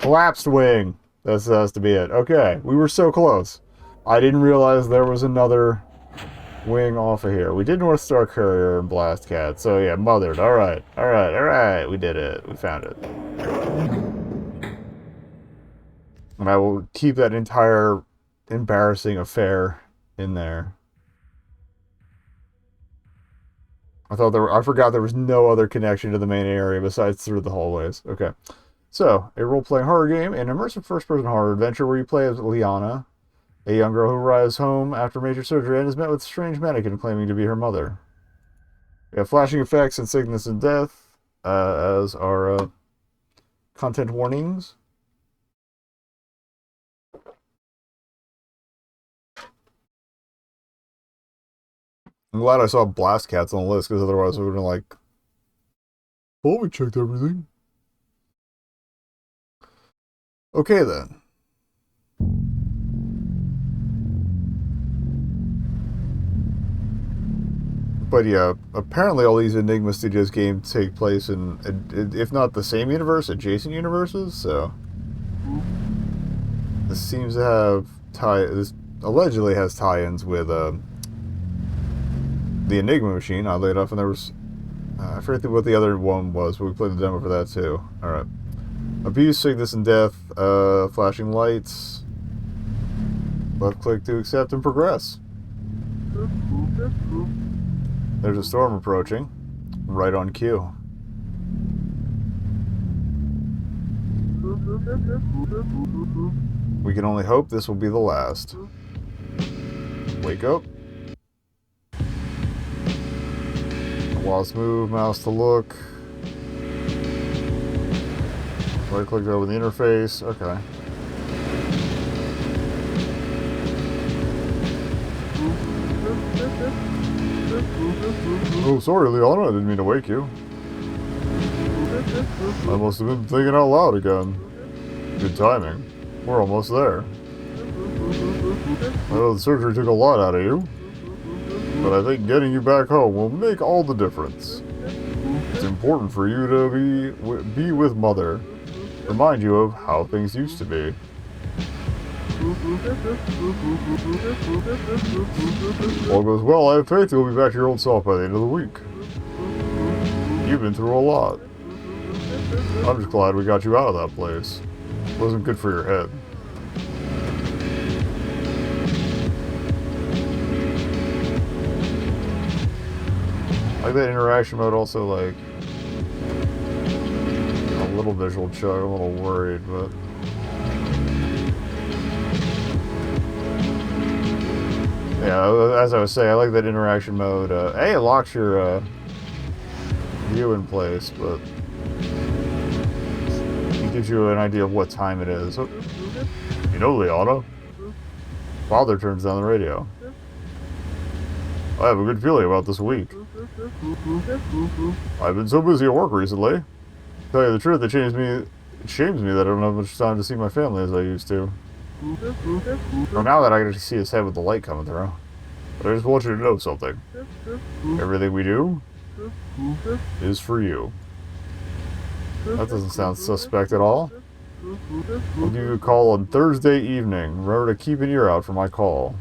Collapsed wing. That has to be it. Okay, we were so close. I didn't realize there was another wing off of here. We did North Star Courier and Blast Cat. So yeah, mothered. Alright. Alright, alright. We did it. We found it. And I will keep that entire embarrassing affair in there. I forgot there was no other connection to the main area besides through the hallways. Okay. So, a role-playing horror game, an immersive first-person horror adventure where you play as Liana, a young girl who arrives home after major surgery and is met with a strange mannequin claiming to be her mother. We have flashing effects and sickness and death as our content warnings. I'm glad I saw Blast Cats on the list, because otherwise we would have been like, oh, we checked everything. Okay, then. But yeah, apparently all these Enigma Studios games take place in, if not the same universe, adjacent universes, so... This seems to have this allegedly has tie-ins with the Enigma machine, oddly enough, and there was... I forget what the other one was, but we played the demo for that too. Alright. Abuse, sickness, and death, flashing lights. Left click to accept and progress. There's a storm approaching. Right on cue. We can only hope this will be the last. Wake up. Whilst move, mouse to look. Right click to open the interface. Okay. Oh, sorry, Liana. I didn't mean to wake you. I must have been thinking out loud again. Good timing. We're almost there. I know the surgery took a lot out of you, but I think getting you back home will make all the difference. It's important for you to be with Mother. Remind you of how things used to be. All goes well, I have faith you'll be back to your old self by the end of the week. You've been through a lot. I'm just glad we got you out of that place. It wasn't good for your head. Like that interaction mode also, like, a little visual chug, I'm a little worried, but... Yeah, as I was saying, I like that interaction mode. It locks your view in place, but it gives you an idea of what time it is. So, you know, Liana, Father turns down the radio. I have a good feeling about this week. I've been so busy at work recently. To tell you the truth, it shames me that I don't have much time to see my family as I used to. Well, now that I can see his head with the light coming through. But I just want you to know something. Everything we do is for you. That doesn't sound suspect at all. I'll give you a call on Thursday evening. Remember to keep an ear out for my call.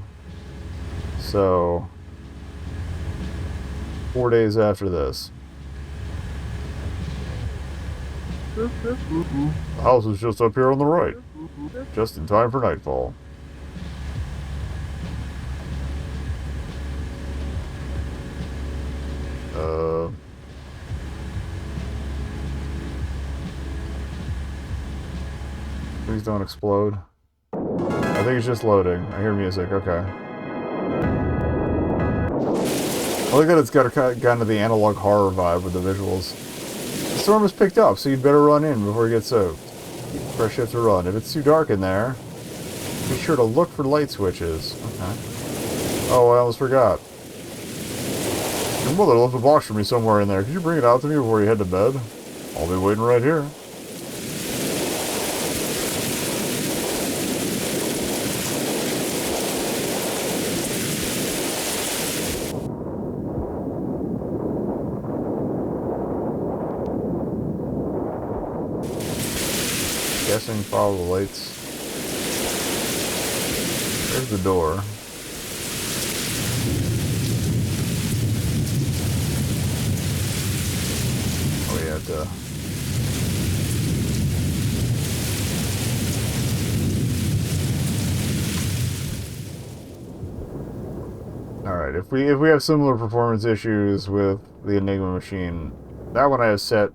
So, 4 days after this. The house is just up here on the right. Just in time for nightfall. Please don't explode. I think it's just loading. I hear music. Okay. I like that it's got kind of the analog horror vibe with the visuals. The storm has picked up, so you'd better run in before you get soaked. Fresh ship to run. If it's too dark in there, be sure to look for light switches. Okay. Oh, I almost forgot. Your mother left a box for me somewhere in there. Could you bring it out to me before you head to bed? I'll be waiting right here. guessing follow the lights. There's the door. Oh, we have to... Alright, if we have similar performance issues with the Enigma machine, that one I have set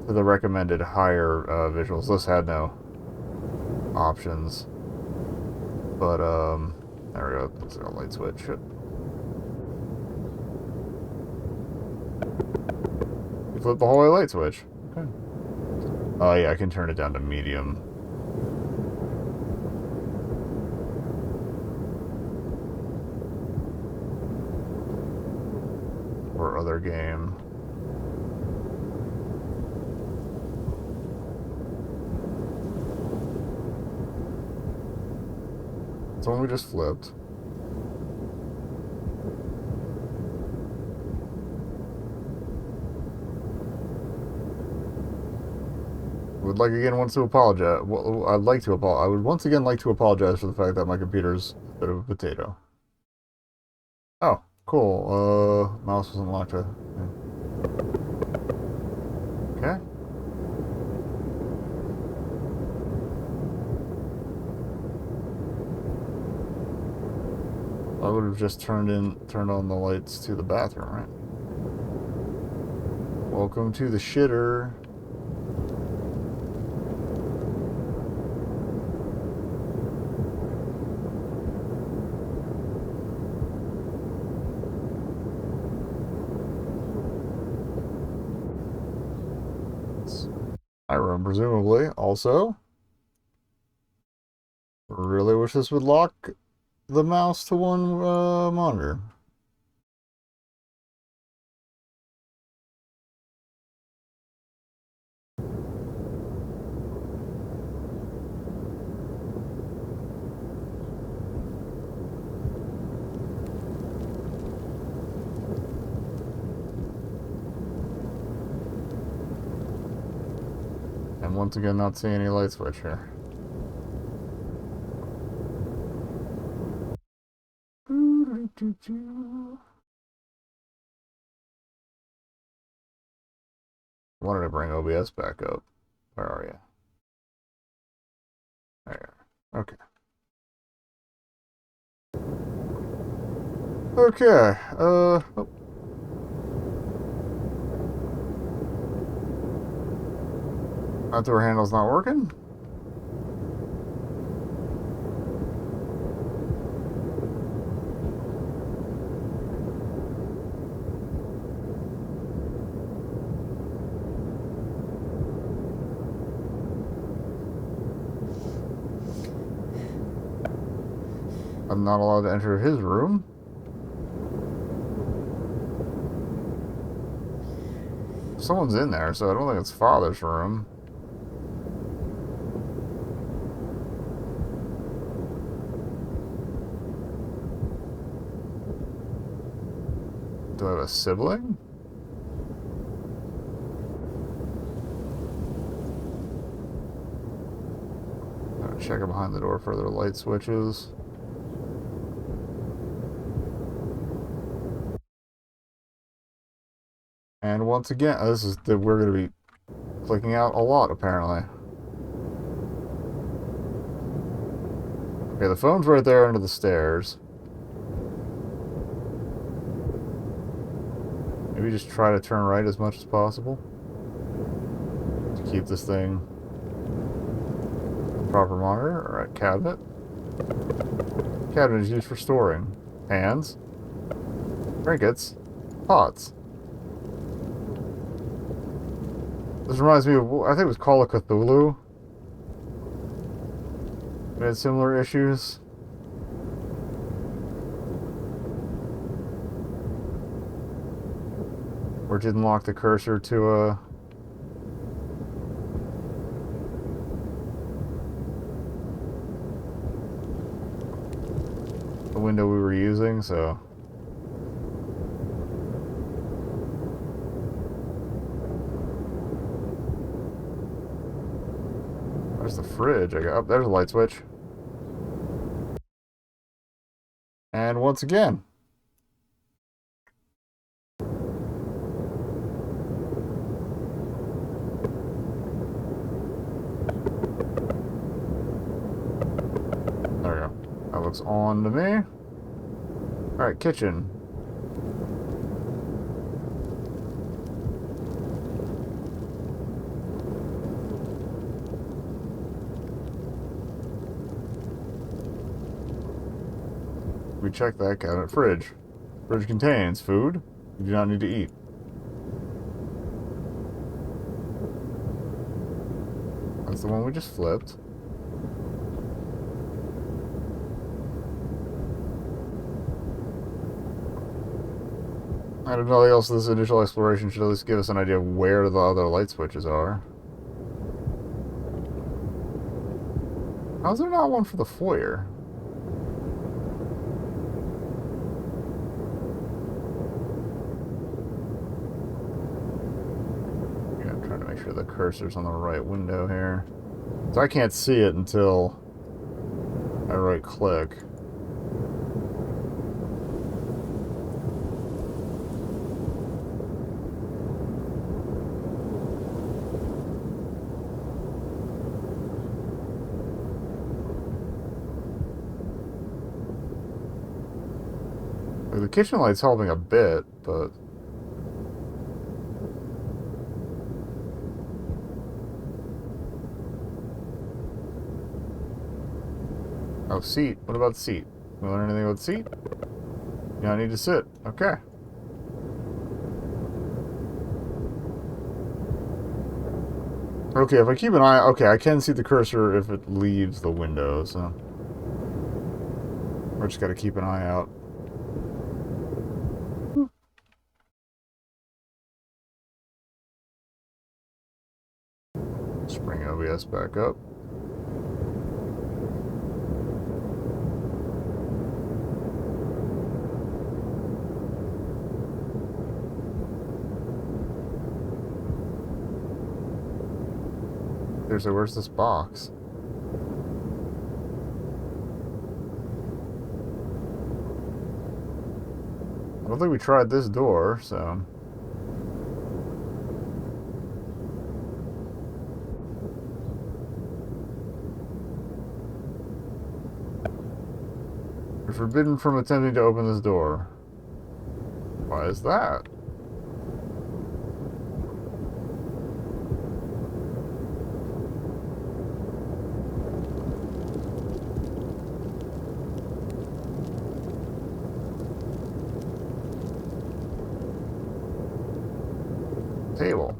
to the recommended higher visuals. This had no options. But, there we go. That's our light switch. You flip the hallway light switch. Okay. Oh, yeah, I can turn it down to medium. Or other game. It's one we just flipped. Would like again wants to apologize. Well, I'd like to apologize. I would once again like to apologize for the fact that my computer's a bit of a potato. Oh, cool. Mouse wasn't locked. Okay. I would have just turned on the lights to the bathroom, right? Welcome to the shitter. My room, presumably. Also, really wish this would lock the mouse to one monitor. And once again, not seeing any light switch here. Wanted to bring OBS back up. Where are you? There. Okay. Okay. Oh. That door handle's not working? I'm not allowed to enter his room. Someone's in there, so I don't think it's Father's room. Do I have a sibling? Check it behind the door for their light switches. And once again, this is that we're going to be clicking out a lot, apparently. Okay, the phone's right there under the stairs. Maybe just try to turn right as much as possible to keep this thing proper monitor. Alright, cabinet. Cabinet is used for storing pans, trinkets, pots. This reminds me of, I think it was Call of Cthulhu. We had similar issues. Or didn't lock the cursor to a... the window we were using, so... There's the fridge. I got. Oh, there's a light switch. And once again. There we go. That looks on to me. Alright, kitchen. We check that cabinet. Fridge. Fridge contains food you do not need to eat. That's the one we just flipped. I don't know, nothing else. This initial exploration should at least give us an idea of where the other light switches are. How's there not one for the foyer? Yeah, I'm trying to make sure the cursor's on the right window here. So I can't see it until I right click. The kitchen light's helping a bit, but... Oh, seat. What about the seat? We learn anything about the seat? You don't need to sit. Okay. Okay, if I keep an eye... Okay, I can see the cursor if it leaves the window, so... We're just gotta keep an eye out. Let's bring OBS back up. Seriously, where's this box? I don't think we tried this door, so... You're forbidden from attempting to open this door. Why is that? Table.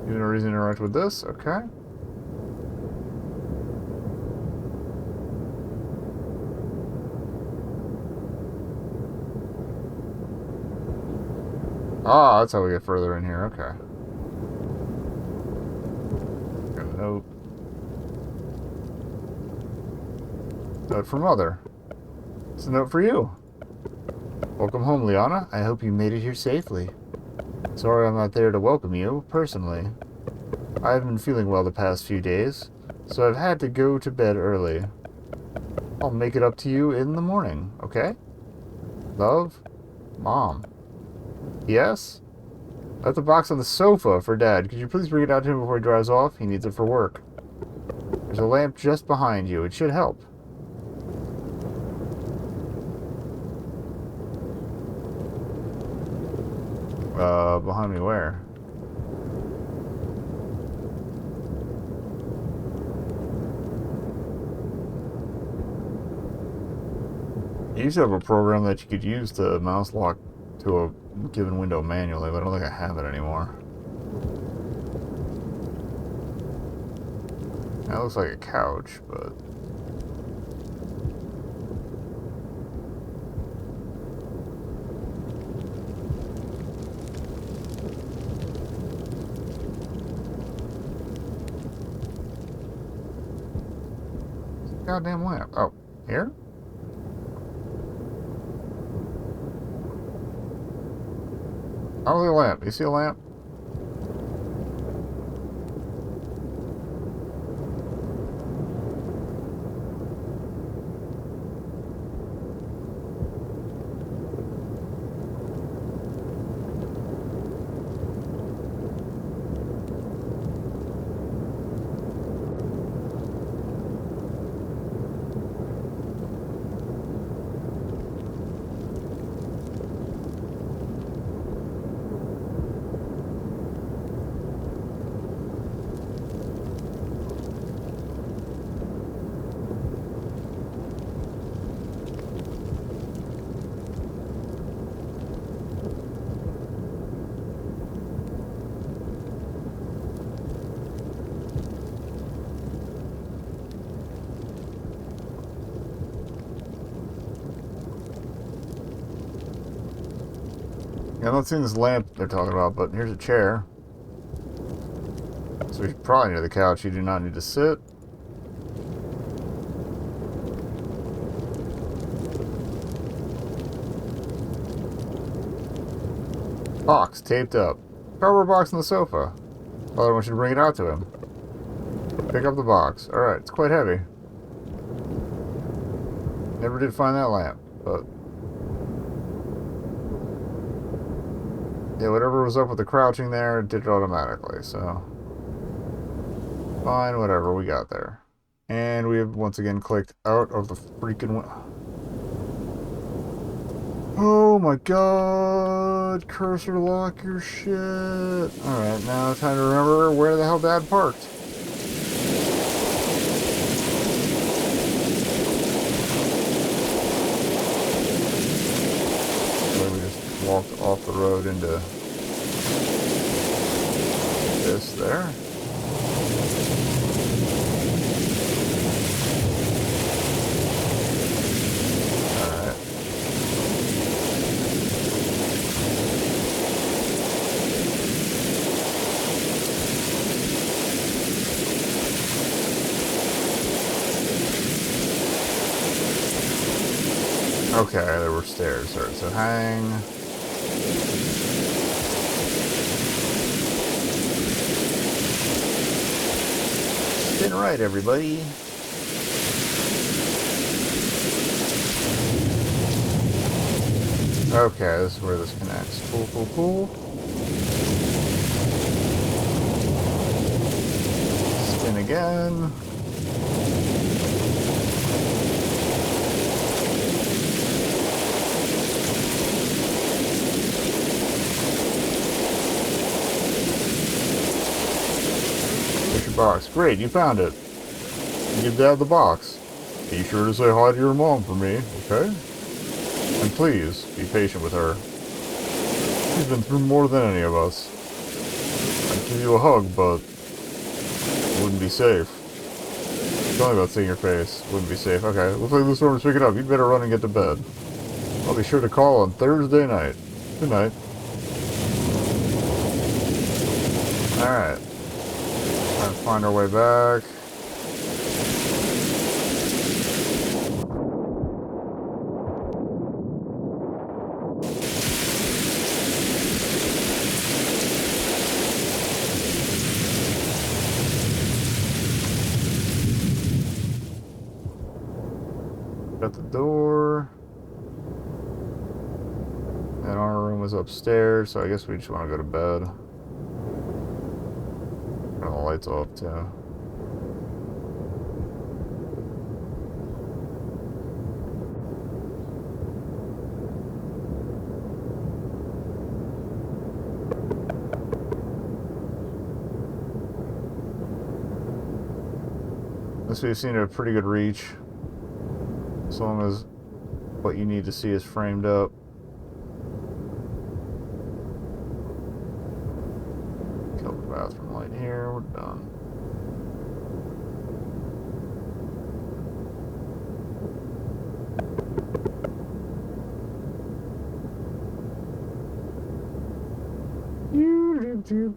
You no reason to interact with this? Okay. Ah, that's how we get further in here. Okay. Got a note. Note from Mother. It's a note for you. Welcome home, Liana. I hope you made it here safely. Sorry I'm not there to welcome you, personally. I haven't been feeling well the past few days, so I've had to go to bed early. I'll make it up to you in the morning, okay? Love, Mom. Yes? Left the box on the sofa for Dad. Could you please bring it out to him before he drives off? He needs it for work. There's a lamp just behind you. It should help. Behind me where? You used to have a program that you could use to mouse lock to a given window manually, but I don't think I have it anymore. That looks like a couch, but... Goddamn lamp. Oh, here? Oh, the lamp. You see a lamp? Yeah, I'm not seeing this lamp they're talking about, but here's a chair. So we should probably near the couch. You do not need to sit. Box taped up. Cardboard box on the sofa. Oh, I want you to bring it out to him. Pick up the box. Alright, it's quite heavy. Never did find that lamp, but... yeah, whatever was up with the crouching there, it did it automatically, so... fine, whatever, we got there. And we have once again clicked out of the freaking... oh my god! Cursor lock your shit! Alright, now time to remember where the hell Dad parked. So we just walked off the road into this there. Okay, there were stairs. Alright, so hang. Spin right, everybody. Okay, this is where this connects. Cool, cool, cool. Spin again. Box. Great, you found it. You give Dad the box. Be sure to say hi to your mom for me, okay? And please, be patient with her. She's been through more than any of us. I'd give you a hug, but it wouldn't be safe. Tell me about seeing your face. Wouldn't be safe. Okay, looks like the storm's picking up. You better run and get to bed. I'll be sure to call on Thursday night. Good night. Alright. Trying to find our way back. Got the door. And our room was upstairs, so I guess we just want to go to bed. Turn the lights off too. This we've seen a pretty good reach. As long as what you need to see is framed up. Kill the bathroom light here, we're done.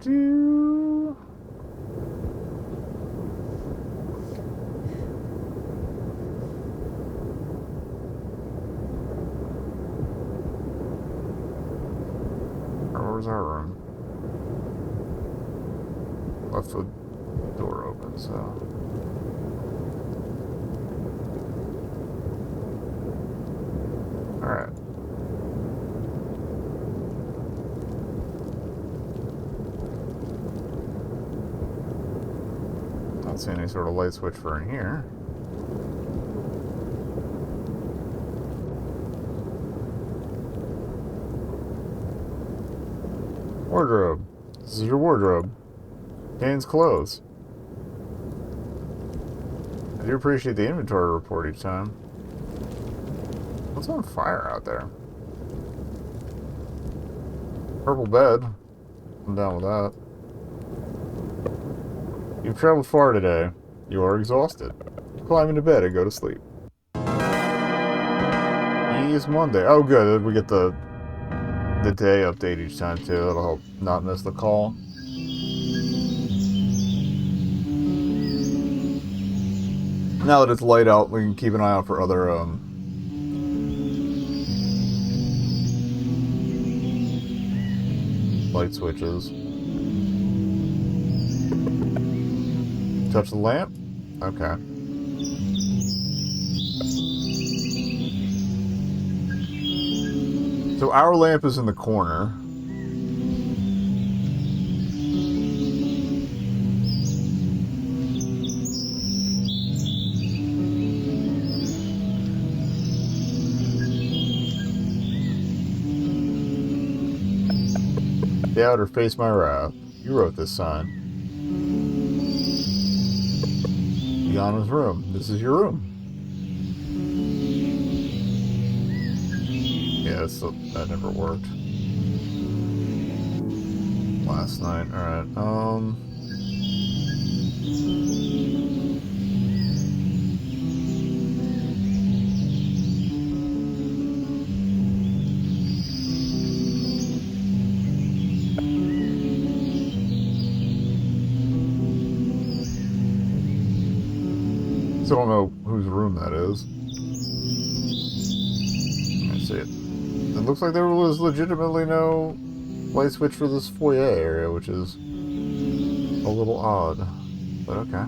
Do. Where's our room? Left the door open, so. Alright. Not seeing any sort of light switch for in here. Wardrobe. This is your wardrobe. Contains clothes. I do appreciate the inventory report each time. What's on fire out there? Purple bed. I'm down with that. You've traveled far today. You are exhausted. Climb into bed and go to sleep. It's Monday. Oh good, we get the the day update each time too. It'll help not miss the call. Now that it's light out, we can keep an eye out for other light switches. Touch the lamp? Okay. So our lamp is in the corner. Stay out or face my wrath. You wrote this sign. Yana's room. This is your room. Yeah, so that never worked. Last night. Alright, still don't know whose room that is. I see it. It looks like there was legitimately no light switch for this foyer area, which is a little odd. But okay.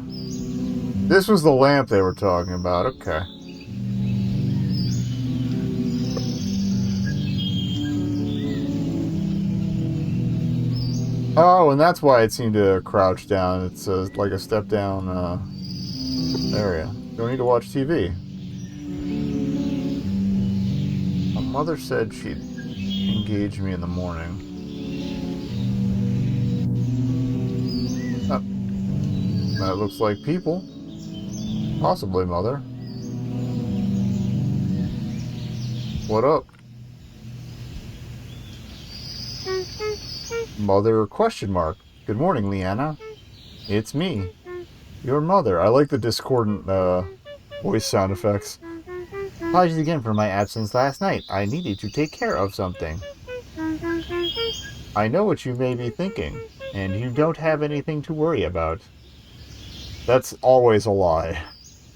This was the lamp they were talking about. Okay. Oh, and that's why it seemed to crouch down. It's like a step down area. Don't need to watch TV. My mother said she'd engage me in the morning. Oh, that looks like people. Possibly, Mother. What up? Mother question mark. Good morning, Leanna. It's me. Your mother. I like the discordant voice sound effects. Apologies again for my absence last night. I needed to take care of something. I know what you may be thinking, and you don't have anything to worry about. That's always a lie.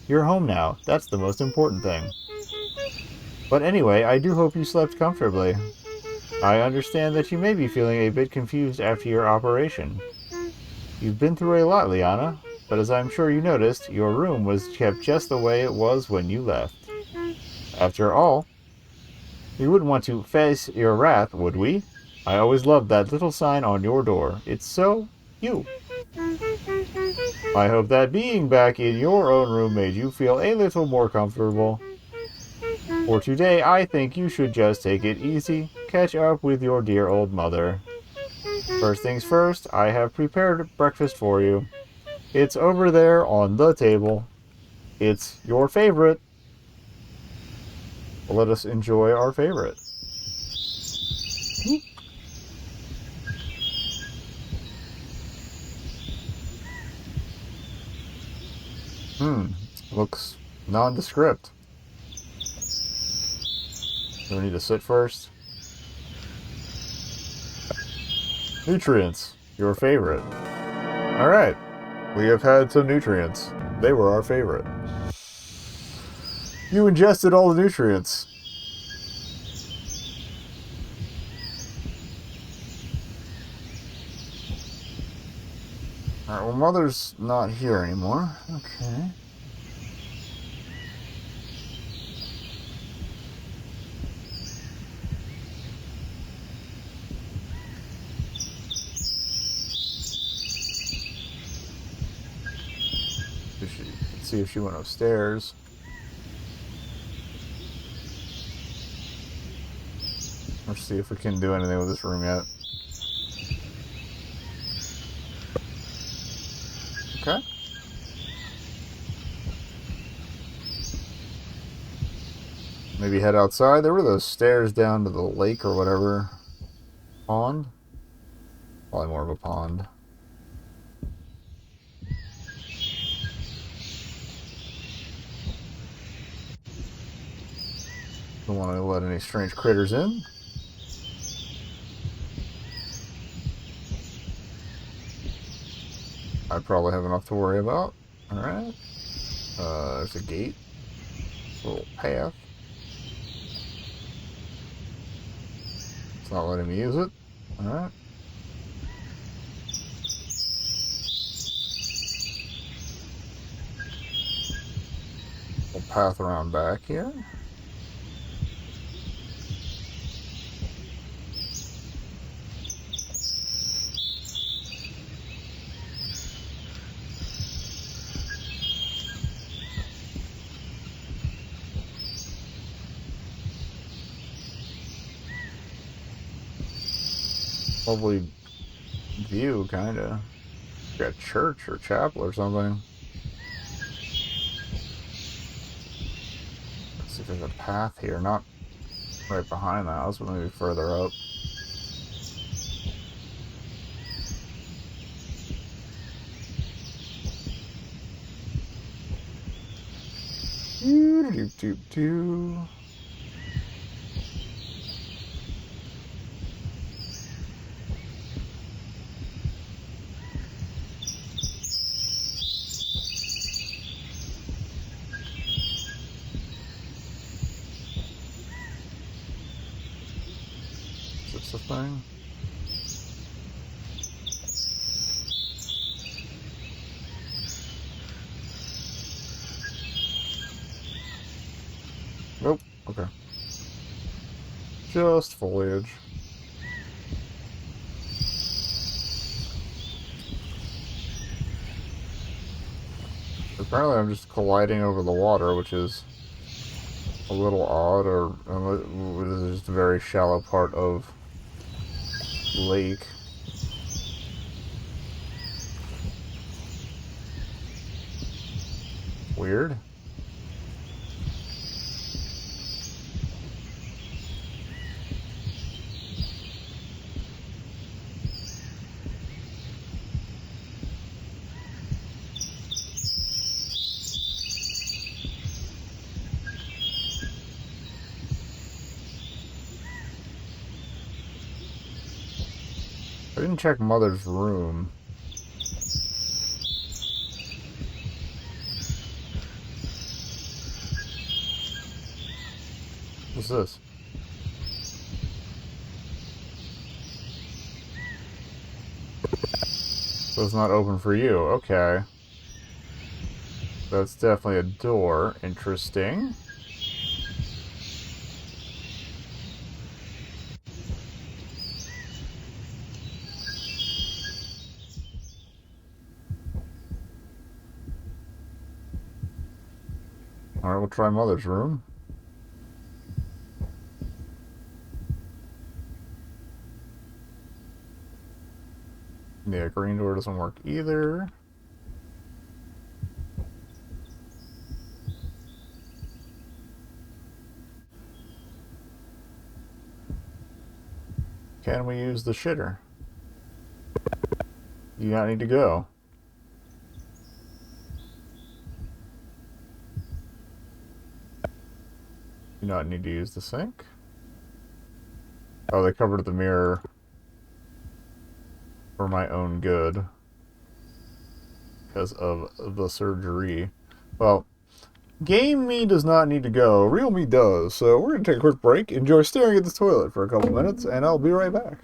You're home now. That's the most important thing. But anyway, I do hope you slept comfortably. I understand that you may be feeling a bit confused after your operation. You've been through a lot, Liana, but as I'm sure you noticed, your room was kept just the way it was when you left. After all, we wouldn't want to face your wrath, would we? I always loved that little sign on your door. It's so you. I hope that being back in your own room made you feel a little more comfortable. For today, I think you should just take it easy, catch up with your dear old mother. First things first, I have prepared breakfast for you. It's over there on the table. It's your favorite. Let us enjoy our favorite. Looks nondescript. Do we need to sit first? Nutrients. Your favorite. Alright. We have had some nutrients. They were our favorite. You ingested all the nutrients. Alright, well, Mother's not here anymore. Okay. Let's see if she went upstairs. Let's see if we can do anything with this room yet. Okay. Maybe head outside. There were those stairs down to the lake or whatever. Pond? Probably more of a pond. Don't want to let any strange critters in. I probably have enough to worry about. Alright. There's a gate. A little path. It's not letting me use it. Alright. We'll path around back here. Lovely view, kinda. Got church or chapel or something. Let's see if there's a path here. Not right behind the house, but maybe further up. Doo-doo-doo-doo. Is this the thing? Nope. Okay. Just foliage. Apparently I'm just colliding over the water, which is a little odd, or this is just a very shallow part of lake. Weird. I didn't check Mother's room. What's this? So it's not open for you. Okay. That's definitely a door. Interesting. Alright, we'll try Mother's room. Yeah, green door doesn't work either. Can we use the shitter? You not need to go. You not need to use the sink. Oh, they covered the mirror for my own good because of the surgery. Well, game me does not need to go. Real me does. So we're going to take a quick break, enjoy staring at the toilet for a couple minutes, and I'll be right back.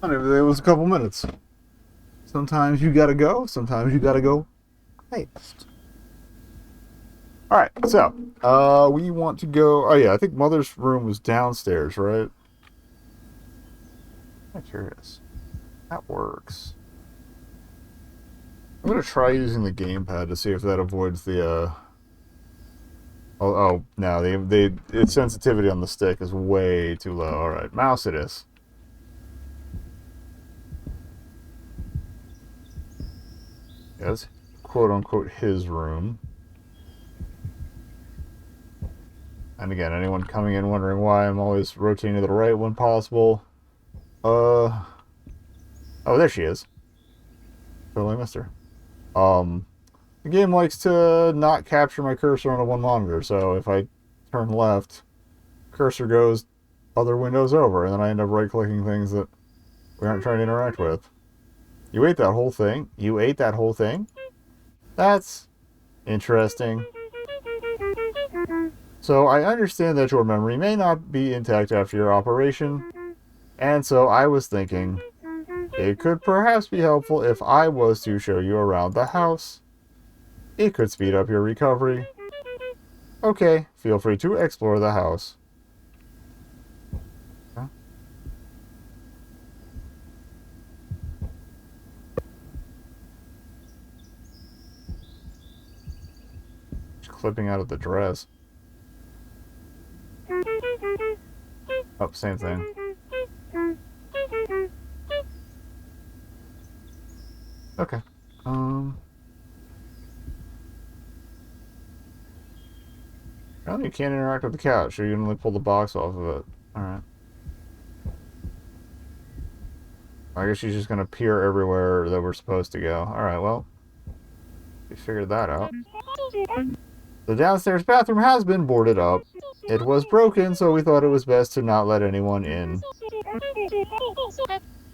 It was a couple minutes. Sometimes you gotta go, sometimes you gotta go fast. Alright, so, we want to go... Oh, yeah, I think Mother's room was downstairs, right? I'm curious. That works. I'm going to try using the gamepad to see if that avoids the, Oh, no, its sensitivity on the stick is way too low. Alright, mouse it is. Yeah, that's quote-unquote his room. And again, anyone coming in wondering why I'm always rotating to the right when possible. Oh, there she is. Totally missed her. The game likes to not capture my cursor on a one monitor, so if I turn left, cursor goes other windows over, and then I end up right-clicking things that we aren't trying to interact with. You ate that whole thing? You ate that whole thing? That's interesting. So I understand that your memory may not be intact after your operation, and so I was thinking it could perhaps be helpful if I was to show you around the house. It could speed up your recovery. Okay, feel free to explore the house. Huh? Clipping out of the dress. Oh, same thing. Okay. Oh, you can't interact with the couch, so you can only pull the box off of it. Alright. I guess she's just gonna peer everywhere that we're supposed to go. Alright, well. We figured that out. The downstairs bathroom has been boarded up. It was broken, so we thought it was best to not let anyone in.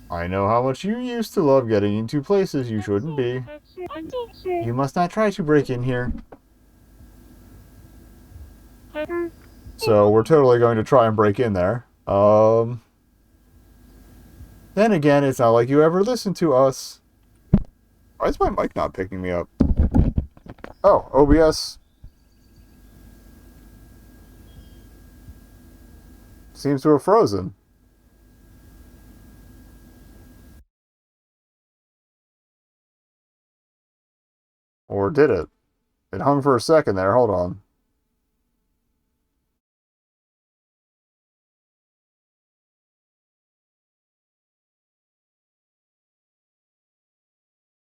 I know how much you used to love getting into places you shouldn't be. You must not try to break in here. So we're totally going to try and break in there. Then again, it's not like you ever listen to us. Why is my mic not picking me up? Oh, OBS. Seems to have frozen. Or did it? It hung for a second there. Hold on.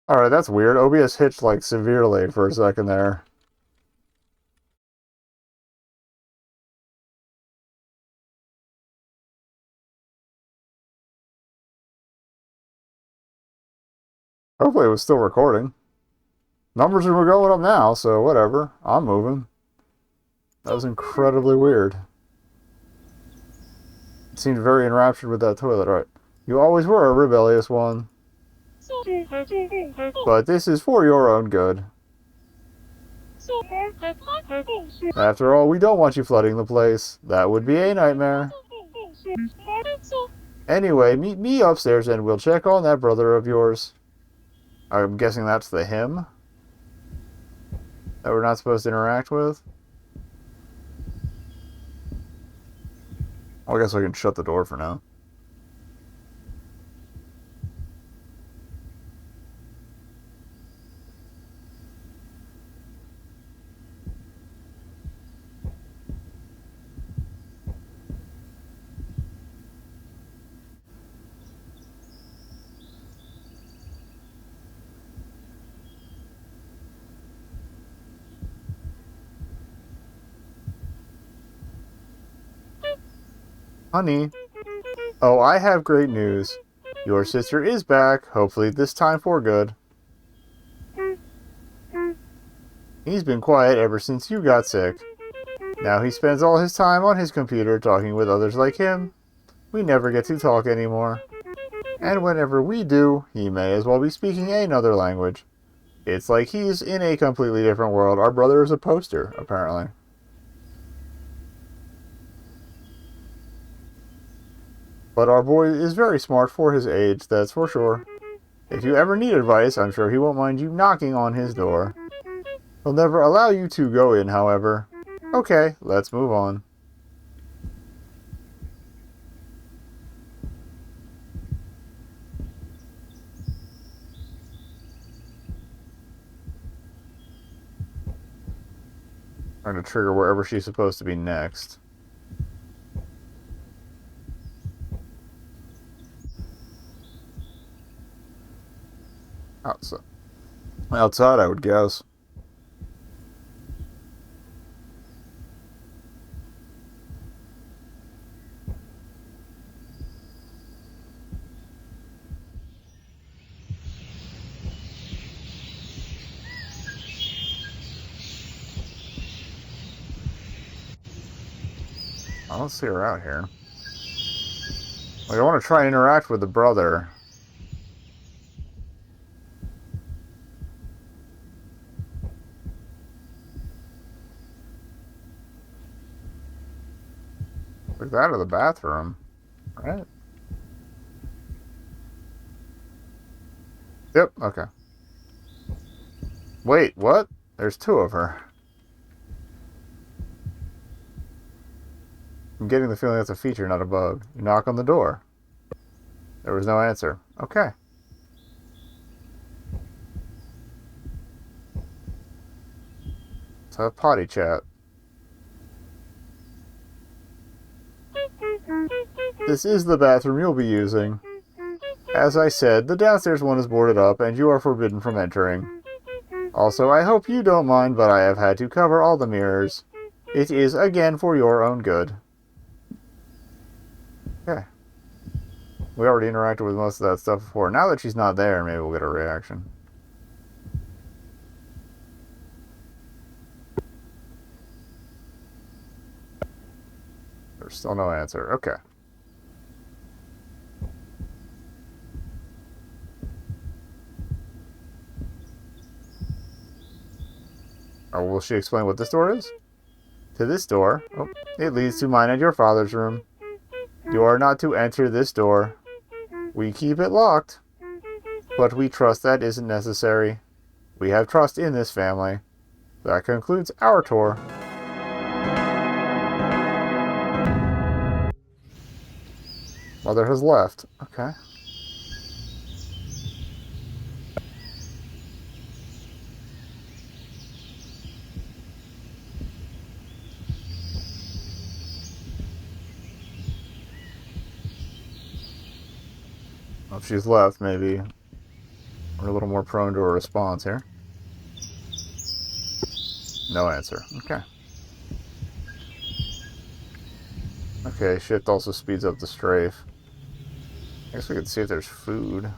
Alright, that's weird. OBS hitched like severely for a second there. Hopefully it was still recording. Numbers are going up now, so whatever. I'm moving. That was incredibly weird. It seemed very enraptured with that toilet. Alright. You always were a rebellious one. But this is for your own good. After all, we don't want you flooding the place. That would be a nightmare. Anyway, meet me upstairs and we'll check on that brother of yours. I'm guessing that's the him that we're not supposed to interact with. Well, I guess I can shut the door for now. Honey. Oh, I have great news. Your sister is back, hopefully this time for good. He's been quiet ever since you got sick. Now he spends all his time on his computer talking with others like him. We never get to talk anymore. And whenever we do, he may as well be speaking another language. It's like he's in a completely different world. Our brother is a poster, apparently. But our boy is very smart for his age, that's for sure. If you ever need advice, I'm sure he won't mind you knocking on his door. He'll never allow you to go in, however. Okay, let's move on. Trying to trigger wherever she's supposed to be next. Outside. Outside, I would guess. I don't see her out here. Like, I want to try and interact with the brother. Like that or the bathroom, right? Yep, okay. Wait, what? There's two of her. I'm getting the feeling that's a feature, not a bug. You knock on the door. There was no answer. Okay. Let's have potty chat. This is the bathroom you'll be using. As I said, the downstairs one is boarded up and you are forbidden from entering. Also, I hope you don't mind, but I have had to cover all the mirrors. It is, again, for your own good. Okay. We already interacted with most of that stuff before. Now that she's not there, maybe we'll get a reaction. There's still no answer. Okay. Oh, will she explain what this door is? To this door. Oh, it leads to mine and your father's room. You are not to enter this door. We keep it locked. But we trust that isn't necessary. We have trust in this family. That concludes our tour. Mother has left. Okay. Well, if she's left, maybe we're a little more prone to a response here. No answer. Okay. Okay, shift also speeds up the strafe. I guess we could see if there's food.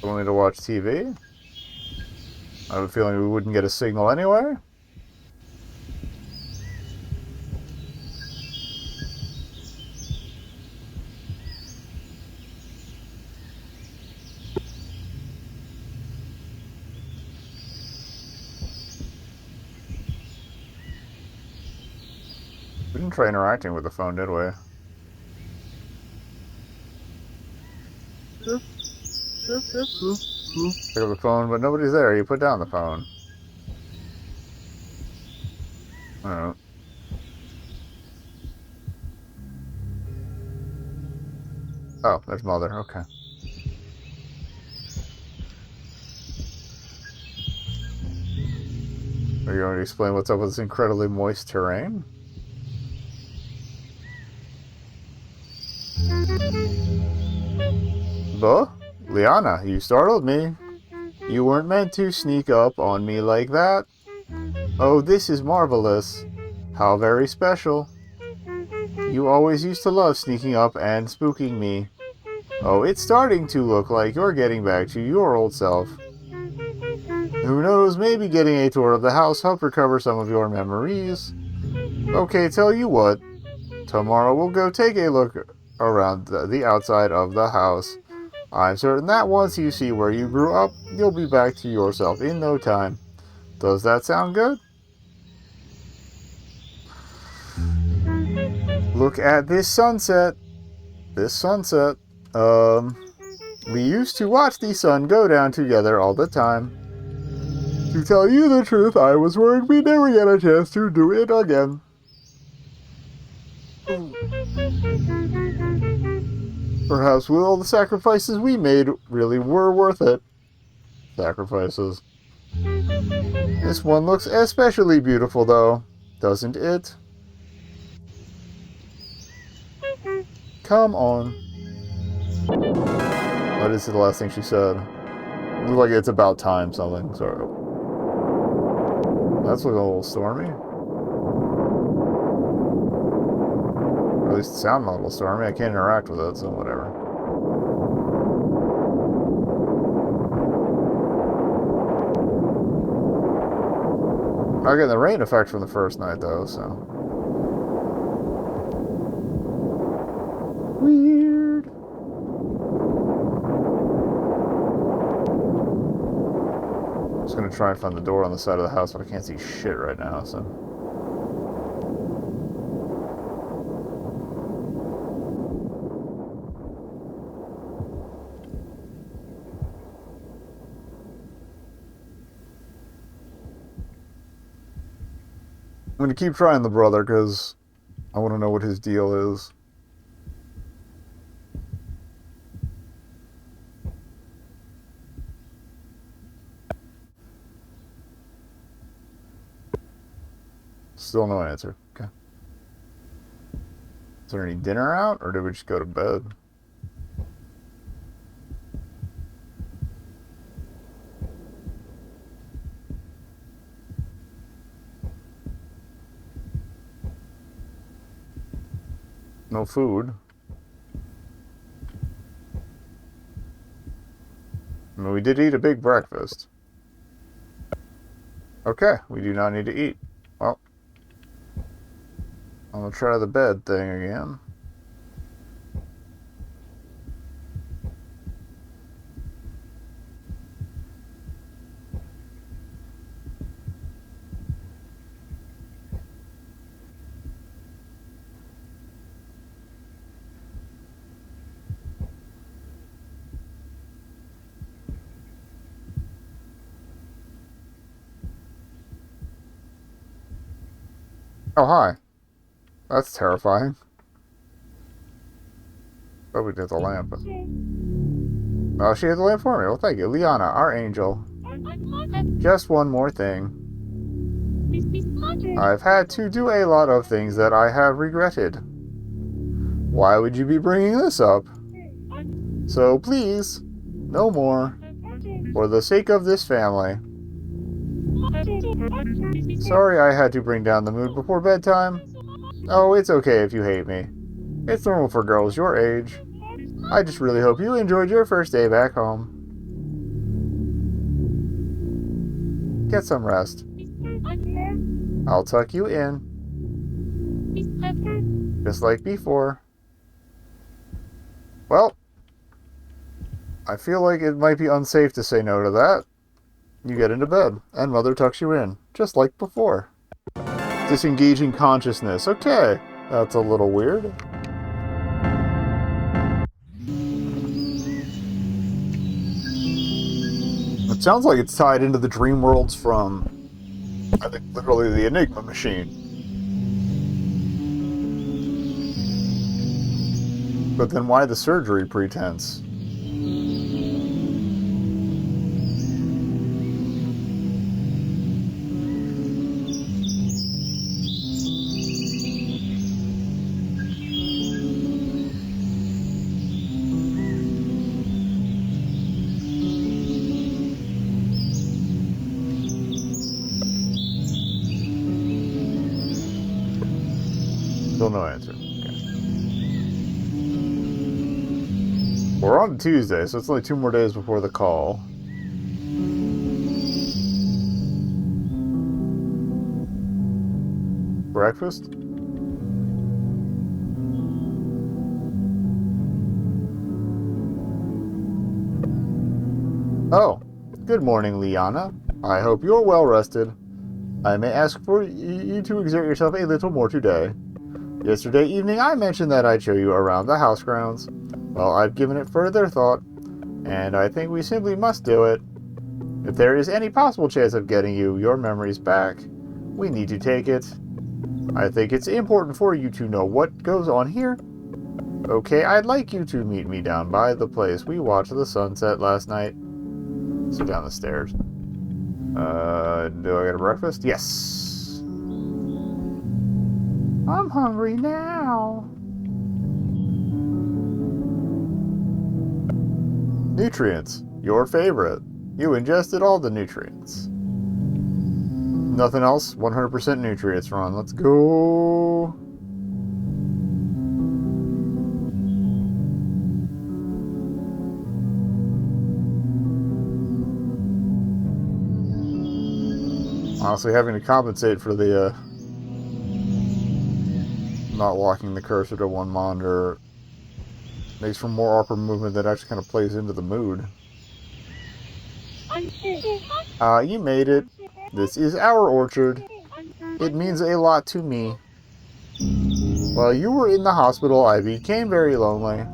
Only to watch TV? I have a feeling we wouldn't get a signal anyway. We didn't try interacting with the phone, did we? Pick up the phone, but nobody's there. You put down the phone. I don't know. Oh, there's Mother. Okay. Are you going to explain what's up with this incredibly moist terrain? Buh? Liana, you startled me. You weren't meant to sneak up on me like that. Oh, this is marvelous. How very special. You always used to love sneaking up and spooking me. Oh, it's starting to look like you're getting back to your old self. Who knows, maybe getting a tour of the house helped recover some of your memories. Okay, tell you what. Tomorrow we'll go take a look around the outside of the house. I'm certain that once you see where you grew up, you'll be back to yourself in no time. Does that sound good? Look at this sunset. This sunset. We used to watch the sun go down together all the time. To tell you the truth, I was worried we'd never get a chance to do it again. Perhaps all the sacrifices we made really were worth it. Sacrifices. This one looks especially beautiful, though, doesn't it? Come on. What is the last thing she said? Looks like it's about time something. Sorry. That's looking a little stormy. Or at least it sounded a little stormy. I can't interact with it, so whatever. Not getting the rain effect from the first night, though, so. Weird. Just gonna try and find the door on the side of the house, but I can't see shit right now, so. I'm gonna keep trying the brother, because I want to know what his deal is. Still no answer. Okay. Is there any dinner out, or did we just go to bed? No food. I mean, we did eat a big breakfast. Okay, we do not need to eat. Well, I'm gonna try the bed thing again. Oh, hi. That's terrifying. Oh, we did the lamp. Oh, she had the lamp for me. Well, thank you. Liana, our angel. Just one more thing. I've had to do a lot of things that I have regretted. Why would you be bringing this up? So please, no more. For the sake of this family. Sorry I had to bring down the mood before bedtime. Oh, it's okay if you hate me. It's normal for girls your age. I just really hope you enjoyed your first day back home. Get some rest. I'll tuck you in. Just like before. Well, I feel like it might be unsafe to say no to that. You get into bed, and Mother tucks you in, just like before. Disengaging consciousness. Okay, that's a little weird. It sounds like it's tied into the dream worlds from, I think, literally the Enigma machine. But then why the surgery pretense? Still no answer. Okay. We're on Tuesday, so it's only 2 more days before the call. Breakfast? Oh, good morning, Liana. I hope you're well rested. I may ask for you to exert yourself a little more today. Yesterday evening I mentioned that I'd show you around the house grounds. Well, I've given it further thought, and I think we simply must do it. If there is any possible chance of getting you your memories back, we need to take it. I think it's important for you to know what goes on here. Okay, I'd like you to meet me down by the place we watched the sunset last night. So down the stairs. Do I get a breakfast? Yes. I'm hungry now. Nutrients. Your favorite. You ingested all the nutrients. Nothing else? 100% nutrients, Ron. Let's go. Honestly, having to compensate for the not locking the cursor to one monitor makes for more awkward movement that actually kind of plays into the mood. You made it. This is our orchard. It means a lot to me. While you were in the hospital, I became very lonely.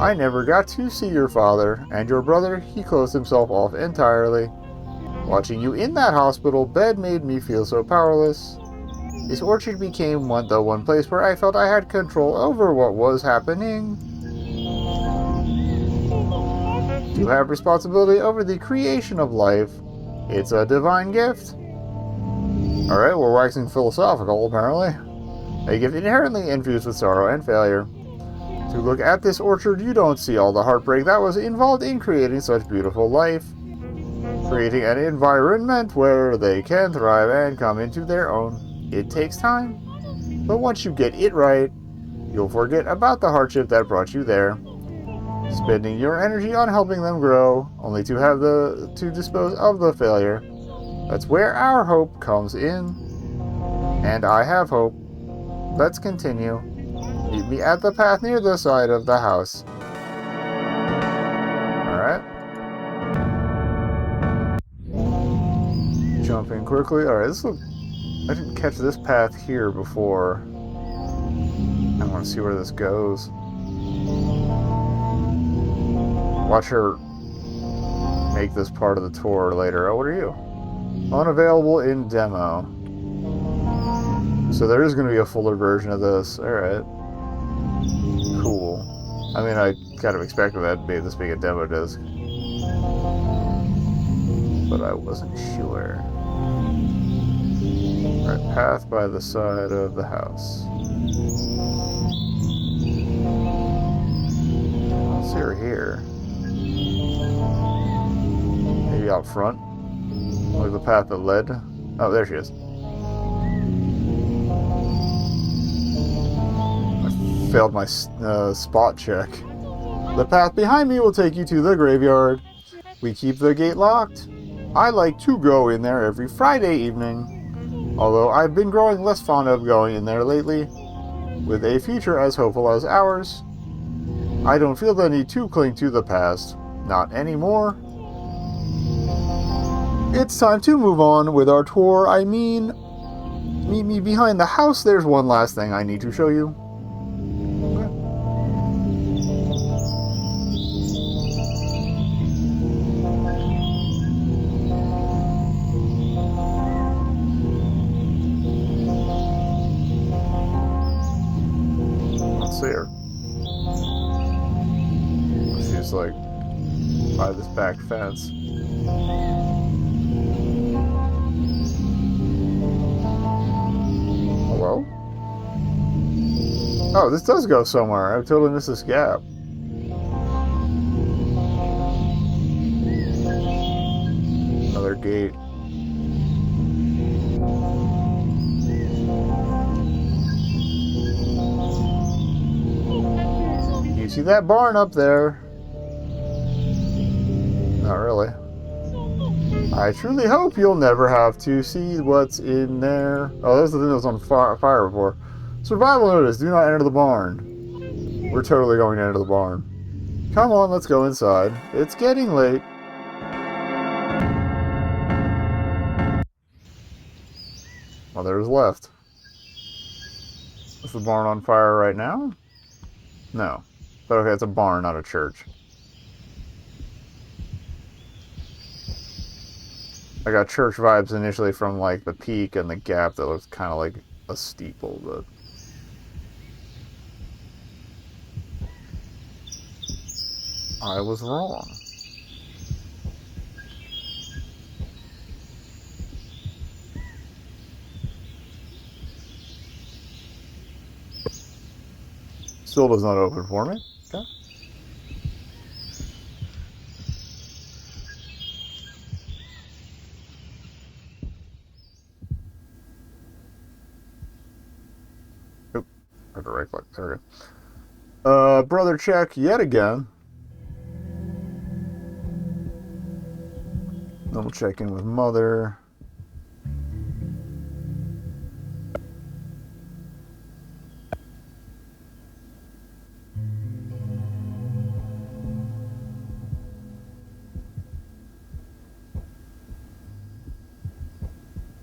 I never got to see your father, and your brother, he closed himself off entirely. Watching you in that hospital bed made me feel so powerless. This orchard became the one place where I felt I had control over what was happening. To have responsibility over the creation of life. It's a divine gift. Alright, we're waxing philosophical, apparently. A gift inherently infused with sorrow and failure. To look at this orchard, you don't see all the heartbreak that was involved in creating such beautiful life. Creating an environment where they can thrive and come into their own. It takes time. But once you get it right, you'll forget about the hardship that brought you there. Spending your energy on helping them grow, only to have to dispose of the failure. That's where our hope comes in. And I have hope. Let's continue. Meet me at the path near the side of the house. Alright. Jumping quickly. Alright, I didn't catch this path here before. I want to see where this goes. Watch her make this part of the tour later. Oh, what are you? Unavailable in demo. So there is going to be a fuller version of this. Alright. Cool. I mean, I kind of expected that to be this being a demo disc. But I wasn't sure. Alright, path by the side of the house. I don't see her here. Maybe out front? Like the path that led? Oh, there she is. I failed my spot check. The path behind me will take you to the graveyard. We keep the gate locked. I like to go in there every Friday evening, although I've been growing less fond of going in there lately. With a future as hopeful as ours, I don't feel the need to cling to the past. Not anymore. It's time to move on with our tour. I mean, meet me behind the house. There's one last thing I need to show you. See her. She's like by this back fence. Hello? Oh, this does go somewhere. I totally missed this gap. Another gate. You see that barn up there? Not really. I truly hope you'll never have to see what's in there. Oh, that's the thing that was on fire before. Survival notice, do not enter the barn. We're totally going to enter the barn. Come on, let's go inside. It's getting late. Well, there's left. Is the barn on fire right now? No. But okay, it's a barn, not a church. I got church vibes initially from like the peak and the gap that looks kind of like a steeple, but I was wrong. Still does not open for me. Okay. Oop. I have to right click. There we go. Brother check yet again. Then we'll check in with mother.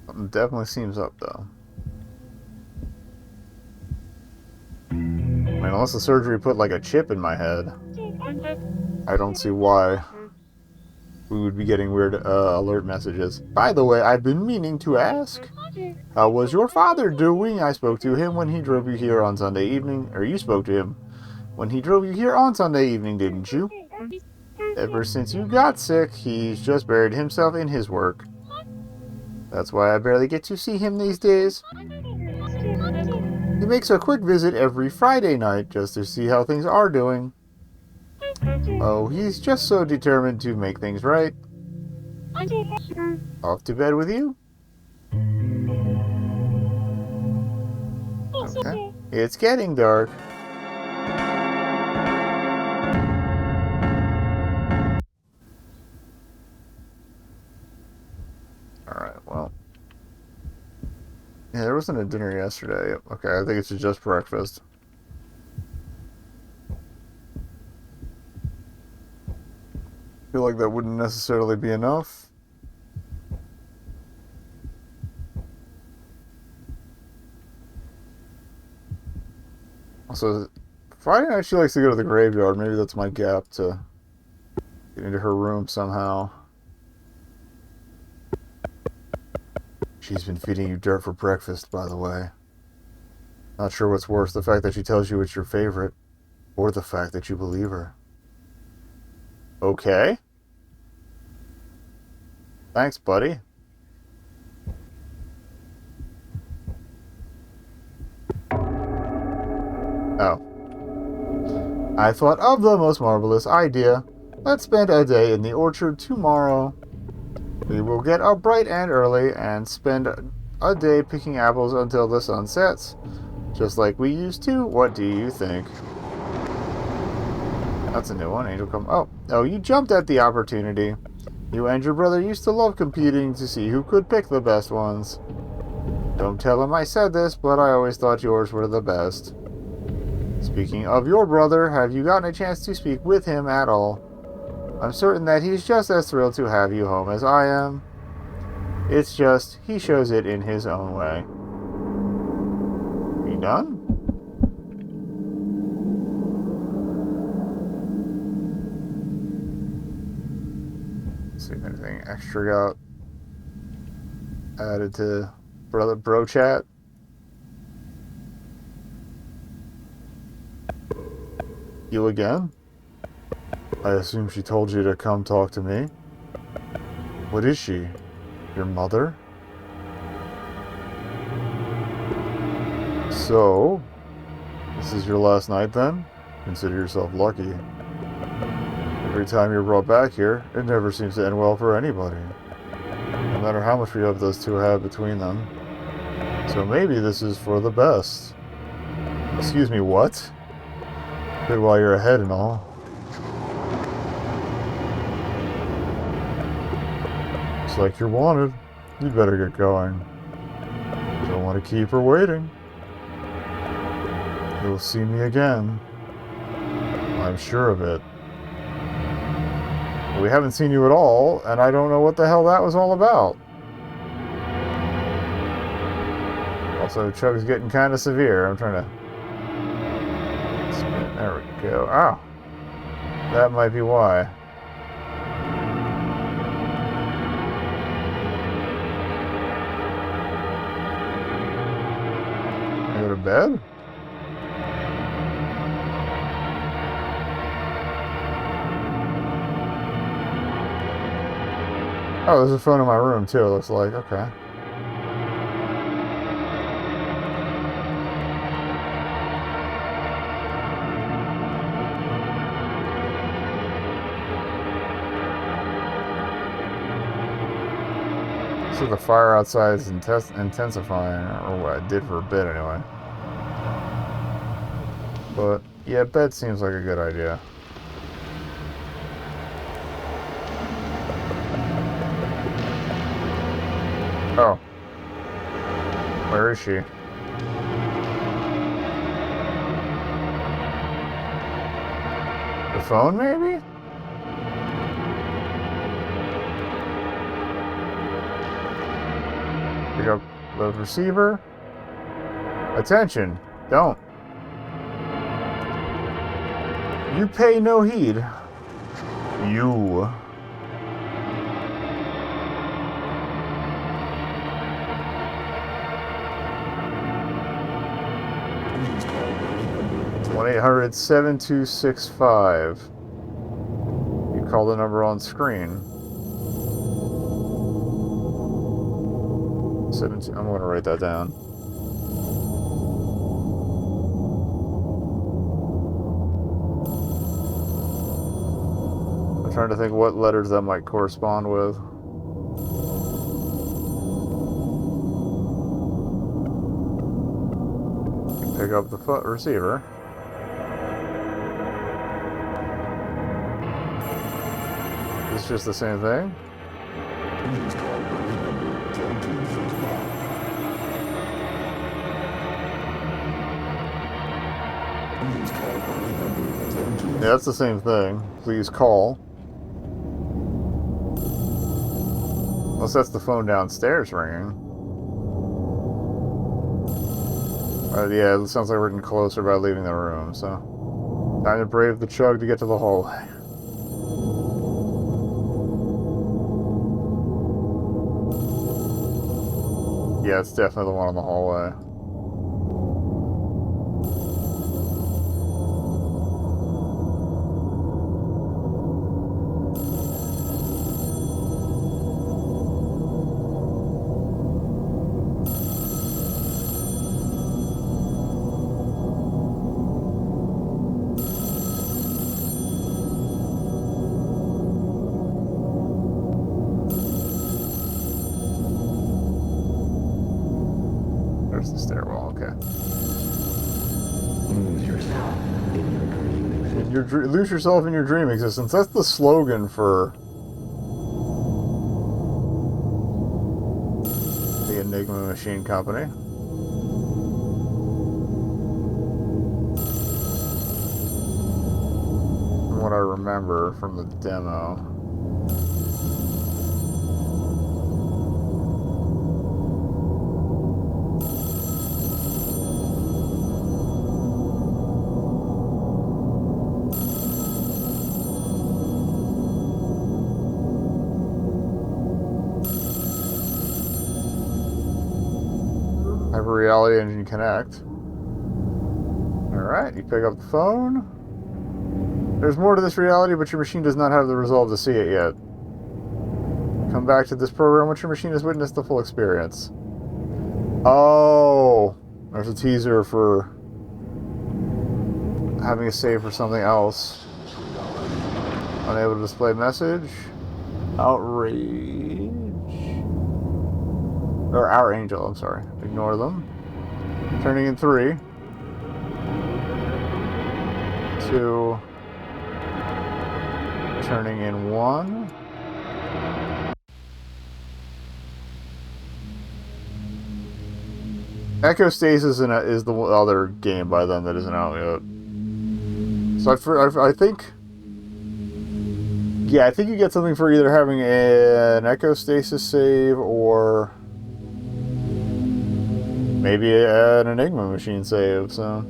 Something definitely seems up though. I mean, unless the surgery put like a chip in my head, I don't see why we would be getting weird alert messages. By the way, I've been meaning to ask, how was your father doing? I spoke to him when he drove you here on Sunday evening, or you spoke to him when he drove you here on Sunday evening, didn't you? Ever since you got sick, he's just buried himself in his work. That's why I barely get to see him these days. He makes a quick visit every Friday night just to see how things are doing. Oh, he's just so determined to make things right. Off to bed with you? Okay. It's getting dark. Alright, well. Yeah, there wasn't a dinner yesterday. Okay, I think it's just breakfast. I feel like that wouldn't necessarily be enough. Also, Friday night she likes to go to the graveyard. Maybe that's my gap to get into her room somehow. She's been feeding you dirt for breakfast, by the way. Not sure what's worse, the fact that she tells you it's your favorite, or the fact that you believe her. Okay. Thanks, buddy. Oh. I thought of the most marvelous idea. Let's spend a day in the orchard tomorrow. We will get up bright and early and spend a day picking apples until the sun sets. Just like we used to. What do you think? That's a new one. Angel come. Oh, you jumped at the opportunity. You and your brother used to love competing to see who could pick the best ones. Don't tell him I said this, but I always thought yours were the best. Speaking of your brother, have you gotten a chance to speak with him at all? I'm certain that he's just as thrilled to have you home as I am. It's just, he shows it in his own way. You done? Let's see if anything extra got added to bro chat. You again? I assume she told you to come talk to me. What is she? Your mother? So, this is your last night then? Consider yourself lucky. Every time you're brought back here, it never seems to end well for anybody. No matter how much love those two have between them. So maybe this is for the best. Excuse me, what? Good while you're ahead and all. Looks like you're wanted. You better get going. Don't want to keep her waiting. You'll see me again. I'm sure of it. We haven't seen you at all, and I don't know what the hell that was all about. Also, Chugs getting kind of severe. I'm trying to... There we go. Oh! That might be why. I go to bed? Oh, there's a phone in my room too, it looks like. Okay. So the fire outside is intensifying, or what it did for a bit anyway. But, yeah, bed seems like a good idea. Oh. Where is she? The phone, maybe? Pick up the receiver. Attention. Don't. You pay no heed. You. One 800-7265. You call the number on screen. 17. I'm going to write that down. I'm trying to think what letters that might correspond with. Pick up the receiver. It's just the same thing. Yeah, that's the same thing. Please call. Unless that's the phone downstairs ringing. Yeah, it sounds like we're getting closer by leaving the room, so... Time to brave the chug to get to the hallway. Yeah, it's definitely the one on the hallway. There's the stairwell, okay. Lose yourself in your dream existence. That's the slogan for the Enigma Machine Company. From what I remember from the demo. Reality engine connect. Alright, you pick up the phone. There's more to this reality, but your machine does not have the resolve to see it yet. Come back to this program once your machine has witnessed the full experience. Oh, there's a teaser for having a save for something else. Unable to display message. Outrage. Or Our Angel, I'm sorry. Ignore them. Turning in 3. 2. Turning in 1. Echo Stasis is the other game by them that isn't out yet. So I think... Yeah, I think you get something for either having an Echo Stasis save or... maybe an Enigma machine save, so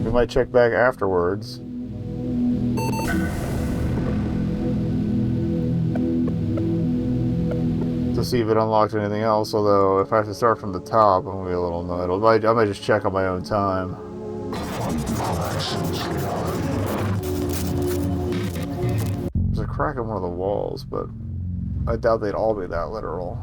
we might check back afterwards. To see if it unlocked anything else, although if I have to start from the top, I'm gonna be a little annoyed. I might just check on my own time. There's a crack in one of the walls, but I doubt they'd all be that literal.